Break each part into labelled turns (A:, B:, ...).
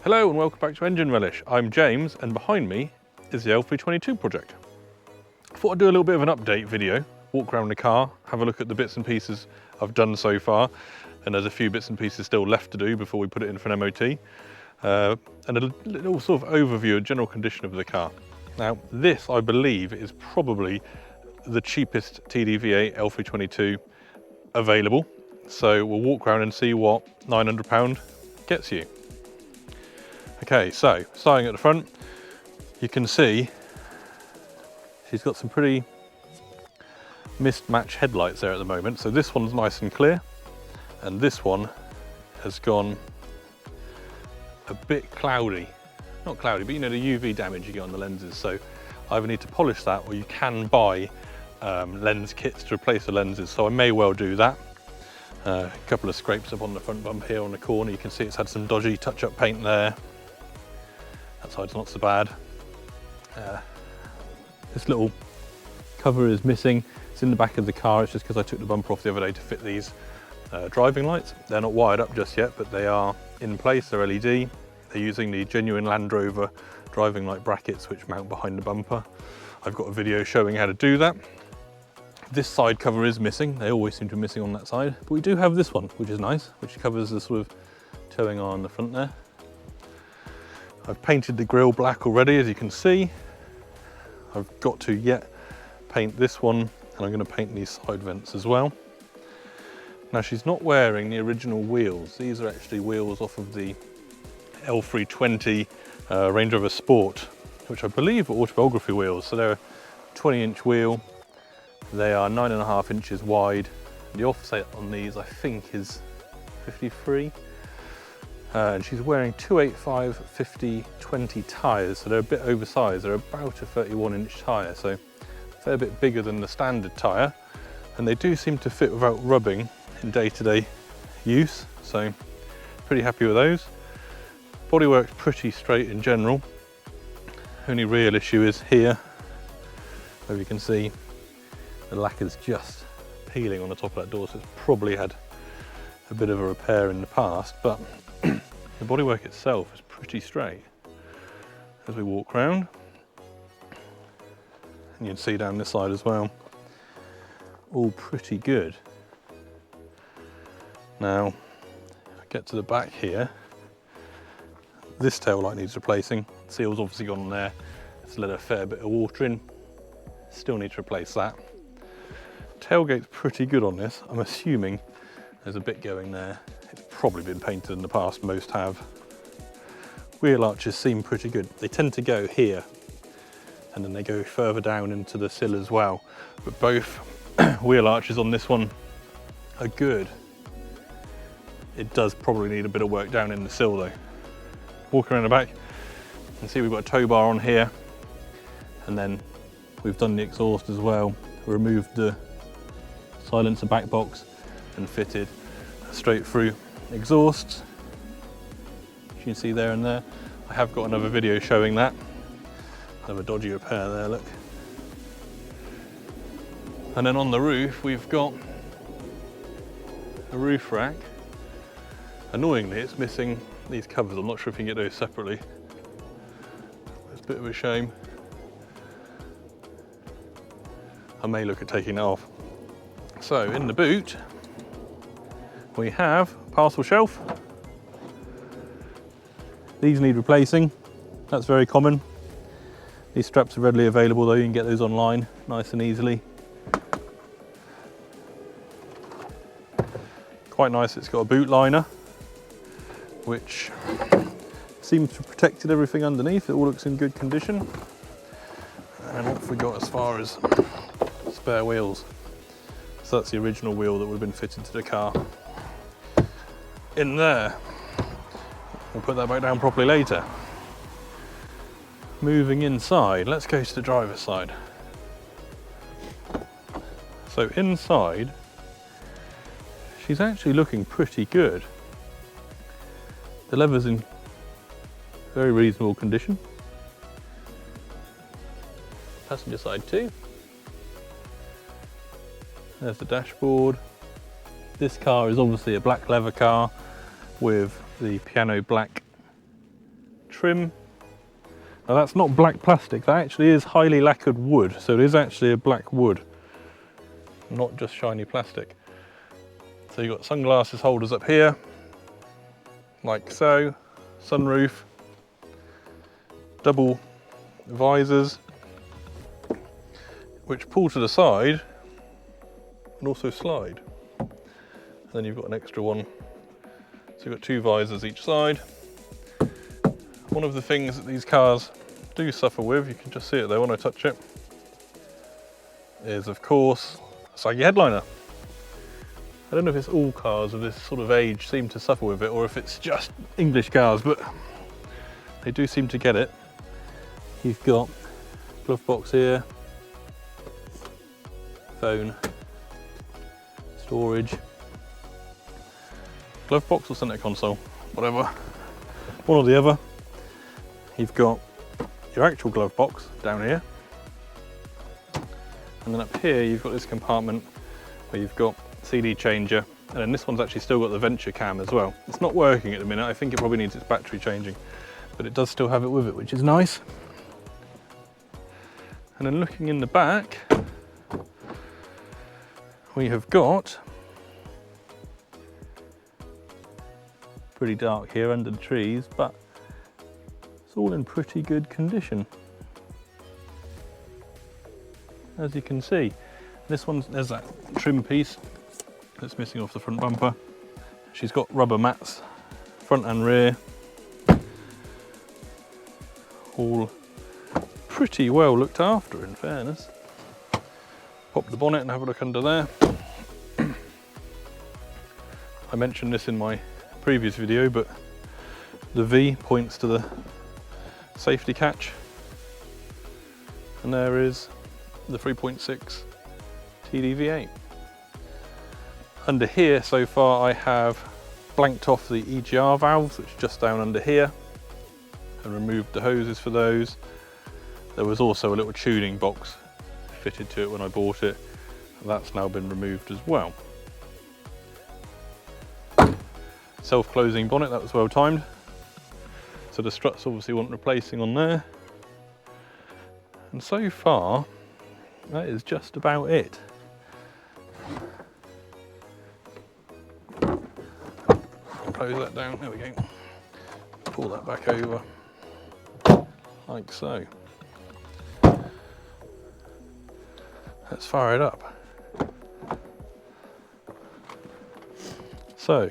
A: Hello and welcome back to Engine Relish. I'm James and behind me is the L322 project. I thought I'd do a little bit of an update video, walk around the car, have a look at the bits and pieces I've done so far, and there's a few bits and pieces still left to do before we put it in for an MOT, and a little sort of overview of general condition of the car. Now this, I believe, is probably the cheapest TDV8 L322 available, so we'll walk around and see what £900 gets you. Okay, so starting at the front, you can see she's got some pretty mismatched headlights there at the moment. So this one's nice and clear, and this one has gone a bit cloudy. Not cloudy, but you know, the UV damage you get on the lenses. So I either need to polish that, or you can buy lens kits to replace the lenses. So I may well do that. A couple of scrapes up on the front bump here on the corner. You can see it's had some dodgy touch-up paint there. That side's not so bad. This little cover is missing. It's in the back of the car. It's just because I took the bumper off the other day to fit these driving lights. They're not wired up just yet, but they are in place. They're LED. They're using the genuine Land Rover driving light brackets which mount behind the bumper. I've got a video showing how to do that. This side cover is missing. They always seem to be missing on that side. But we do have this one, which is nice, which covers the sort of towing arm on the front there. I've painted the grille black already, as you can see. I've got to yet paint this one, and I'm going to paint these side vents as well. Now she's not wearing the original wheels. These are actually wheels off of the L320 Range Rover Sport, which I believe are autobiography wheels. So they're a 20-inch wheel. They are 9.5 inches wide. The offset on these, I think, is 53. And she's wearing 285 50/20 tyres, so they're a bit oversized. They're about a 31-inch tyre, so they're a bit bigger than the standard tyre, and they do seem to fit without rubbing in day-to-day use, so pretty happy with those. Bodywork's pretty straight in general. Only real issue is here, where you can see the lacquer's just peeling on the top of that door, so it's probably had a bit of a repair in the past, but the bodywork itself is pretty straight. As we walk around, and you can see down this side as well, all pretty good. Now, if I get to the back here, this tail light needs replacing. The seal's obviously gone on there. It's let a fair bit of water in. Still need to replace that. Tailgate's pretty good on this. I'm assuming there's a bit going there. It's probably been painted in the past, most have. Wheel arches seem pretty good. They tend to go here, and then they go further down into the sill as well. But both wheel arches on this one are good. It does probably need a bit of work down in the sill though. Walk around the back, you can see we've got a tow bar on here, and then we've done the exhaust as well. Removed the silencer back box and fitted straight through exhausts, as you can see there and there. I have got another video showing that. Another dodgy repair there, look. And then on the roof we've got a roof rack. Annoyingly it's missing these covers. I'm not sure if you can get those separately. It's a bit of a shame. I may look at taking that off. So in the boot we have a parcel shelf. These need replacing. That's very common. These straps are readily available though. You can get those online nice and easily. Quite nice, it's got a boot liner, which seems to have protected everything underneath. It all looks in good condition. And what have we got as far as spare wheels? So that's the original wheel that would have been fitted to the car. In there. We'll put that back down properly later. Moving inside, let's go to the driver's side. So inside, she's actually looking pretty good. The leather's in very reasonable condition. Passenger side too. There's the dashboard. This car is obviously a black leather car with the piano black trim. Now that's not black plastic, that actually is highly lacquered wood, so it is actually a black wood, not just shiny plastic. So you've got sunglasses holders up here, like so, sunroof, double visors, which pull to the side and also slide. And then you've got an extra one, so you've got two visors each side. One of the things that these cars do suffer with, you can just see it there when I touch it, is of course a saggy headliner. I don't know if it's all cars of this sort of age seem to suffer with it, or if it's just English cars, but they do seem to get it. You've got glove box here, phone, storage, glove box or centre console, whatever, one or the other. You've got your actual glove box down here, and then up here you've got this compartment where you've got CD changer, and then this one's actually still got the venture cam as well. It's not working at the minute, I think it probably needs its battery changing, but it does still have it with it, which is nice. And then looking in the back, we have got, pretty dark here under the trees, but it's all in pretty good condition. As you can see, this one, there's that trim piece that's missing off the front bumper. She's got rubber mats, front and rear, all pretty well looked after in fairness. Pop the bonnet and have a look under there. I mentioned this in my previous video, but the V points to the safety catch, and there is the 3.6 TDV8. Under here so far I have blanked off the EGR valves, which are just down under here, and removed the hoses for those. There was also a little tuning box fitted to it when I bought it, and that's now been removed as well. Self-closing bonnet, that was well timed. So the struts obviously want replacing on there. And so far, that is just about it. Close that down, there we go. Pull that back over, like so. Let's fire it up. So,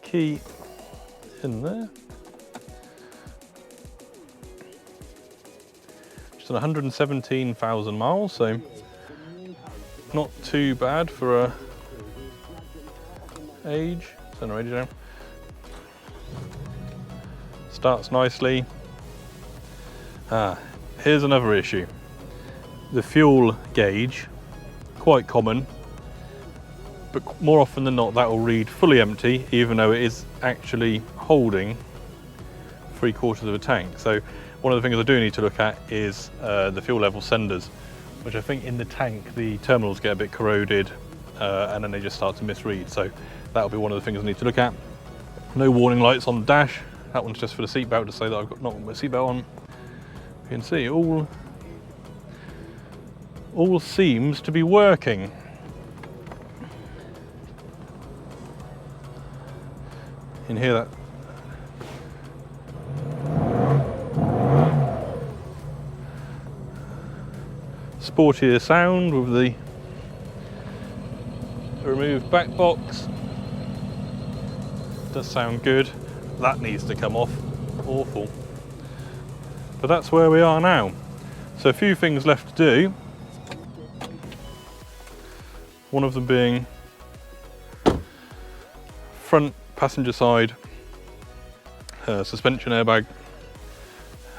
A: key in there. Just on 117,000 miles, so not too bad for a age. Turn the radio down. Starts nicely. Here's another issue. The fuel gauge, quite common, but more often than not that will read fully empty, even though it is actually holding 3/4 of a tank. So one of the things I do need to look at is the fuel level senders, which I think in the tank the terminals get a bit corroded and then they just start to misread. So that'll be one of the things I need to look at. No warning lights on the dash. That one's just for the seatbelt to say that I've got not got my seatbelt on. You can see all seems to be working. You can hear that. Sportier sound with the removed back box. Does sound good. That needs to come off. Awful. But that's where we are now. So a few things left to do. One of them being front passenger side suspension airbag.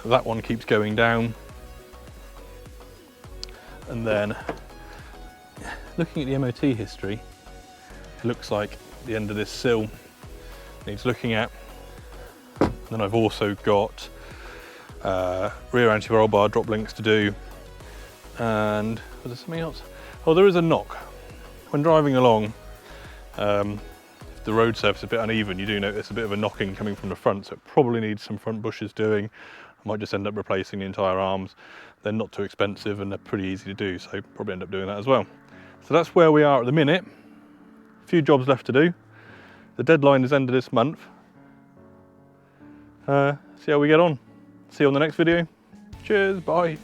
A: That one keeps going down. And then looking at the MOT history, it looks like the end of this sill needs looking at. And then I've also got rear anti-roll bar drop links to do. And was there something else? Oh, there is a knock. When driving along, the road surface a bit uneven, you do notice a bit of a knocking coming from the front, so it probably needs some front bushes doing. I might just end up replacing the entire arms. They're not too expensive and they're pretty easy to do, so probably end up doing that as well. So that's where we are at the minute. A few jobs left to do. The deadline is end of this month. See how we get on. See you on the next video. Cheers, bye.